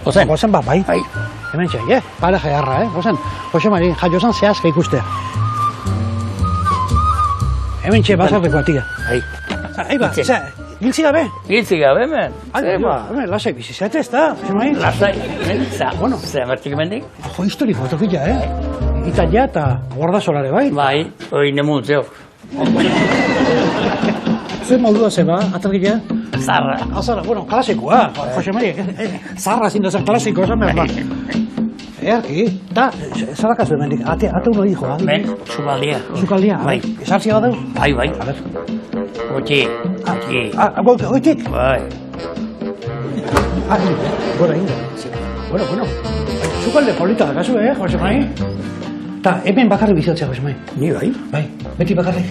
Gozen? Gozen bat, bai. Bai. Hemen txai, Para jaharra, Gozen. Jose Mari, jaiozan zehazka ikustea. Hemen txai, basarreko atia. Bai. Eiba, giltzi gabe? Giltzi gabe, men. Hemen, lasai bizizate, ez da, Jose Mari? Lasai, Bueno. Zer bertik mendik? Jo, historiko, tokila, Italia eta guardasolare, bai? Bai, hori nemuntzeok. Zer moldua zeba, atargila? Zarra. Azara, bueno, klasikoa, Jose Mari, zarra zindazen klasiko, esan behar, Earki, eta, zarakazu emendik, ate uno hijo, Ben, sukaldia. Zukaldia, Bai. Esartzia badau? Bai, bai. A ver. Oitxi, oitxi. Oitik? Bai. Gora inda. Bueno. Zukalde polita dakazu, Jose Mari? Ta, hemen bakarri bizitzea, Jose Mari? Ni bai. Bai, beti bakarri?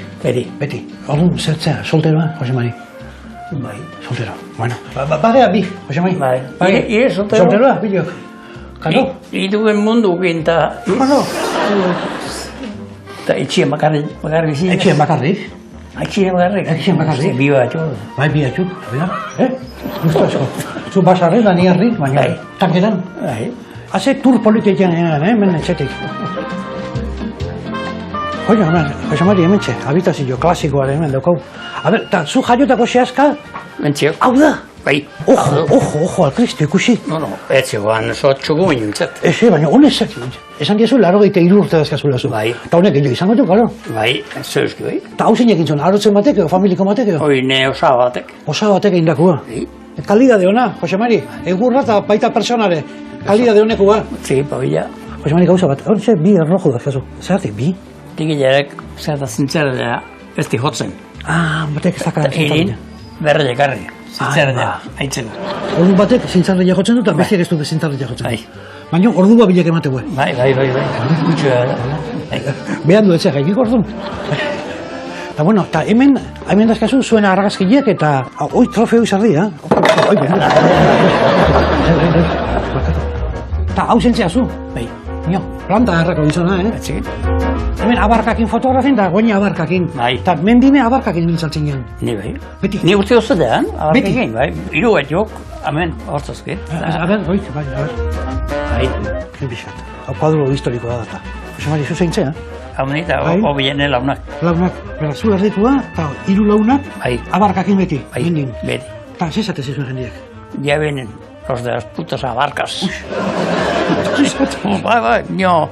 Beti. Orduan, zertzea, solteroa, Jose Mari? Bai. Soltero, bueno. Bagea bi, Jose Mari? Bai. Ire soltero? Solteroa, bilok? Kano? Iduen mundu ginta. Kano? Eta etxien bakarri bizi. Etxien bakarrik? Etxien bakarrik. Etxien bakarrik? Bi batxo. Bai, bi atxuk, Gusto asko. Zu basarri, da niarri, baina Bai. tanketan. Bai. Haze tur politikean hemen etxetik. Oye, Jose Mari, hemen txe, habitazio klasikoa hemen daukau. A ber, ta, zu jaiotako zehazka, Mentziok. hau da? Bai. Ojo, alkristo, ikusi. No, etxegoan txugu minuntzat. Baina honez, esan diezu, 83 urte dazkazula zu. Bai. Ta honek gehiago izango du, karo. Bai, zeuzki, bai. Ta hau zeinek intzun, arotzen batek edo, familiko batek edo. Hoi ne osa batek. Osa batek egindakua. Bai. Kalidade ona, Jose Mari, egurra eta baita personare. Kalidade honekua. Zi, pabila. Jose Mari, gauza bat, hor bi errojo dazkazu. Zeratik, bi? Tigilarek, zer da zintzerdea, ez di hotzen. Batek ez dakar Egin, berre ekarri. Zintzerdea, aitzeko. Ordu batek zintzarria jotzen du eta bestiak ez dute zintzarria jotzen. Bai. Baina ordu bat bilek emate guen. Bai. Gutxua da. Behan du etzea gaikik orduan. Eta bueno, eta hemen dazkazu zuen argazkileak eta oi trofeo izarri, Oi, eta hau zentzea zu. Bai. Nio, planta errako izona, Etxiki. Hemen abarkakin fotografien eta goini abarkakin. Bai. Eta mendime abarkakin biltzaltzen gehan. Ni bai. Beti. Ni urte ozetan, Beti. abarkekin, bai. Iru bat jok, hemen, hortzazki. A ber, bai, a ber. Bai. Pixat. Hau kuadro historikoa da eta. Jose Mari, zu zeintzea? Hauni eta Bai. hobiene launak. Launak, bera, zu erdikua, eta hiru launak, Bai. abarkakin beti, Bai. mendin. Beti. Eta, zizate zizuen jendiek. Ya vienen los de las putas abarcas. Bai, nio.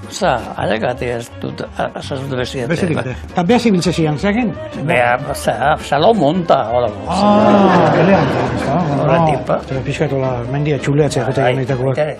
Osa, alegate ez dut, azazut beziate. Bezetik, eta behaz ibiltze zian, zeaken? Bea, Salomon ta, hola. Elean, Horretipa. Pixkatola mendia txuleatzea, jute Bai, genitakoak. bai.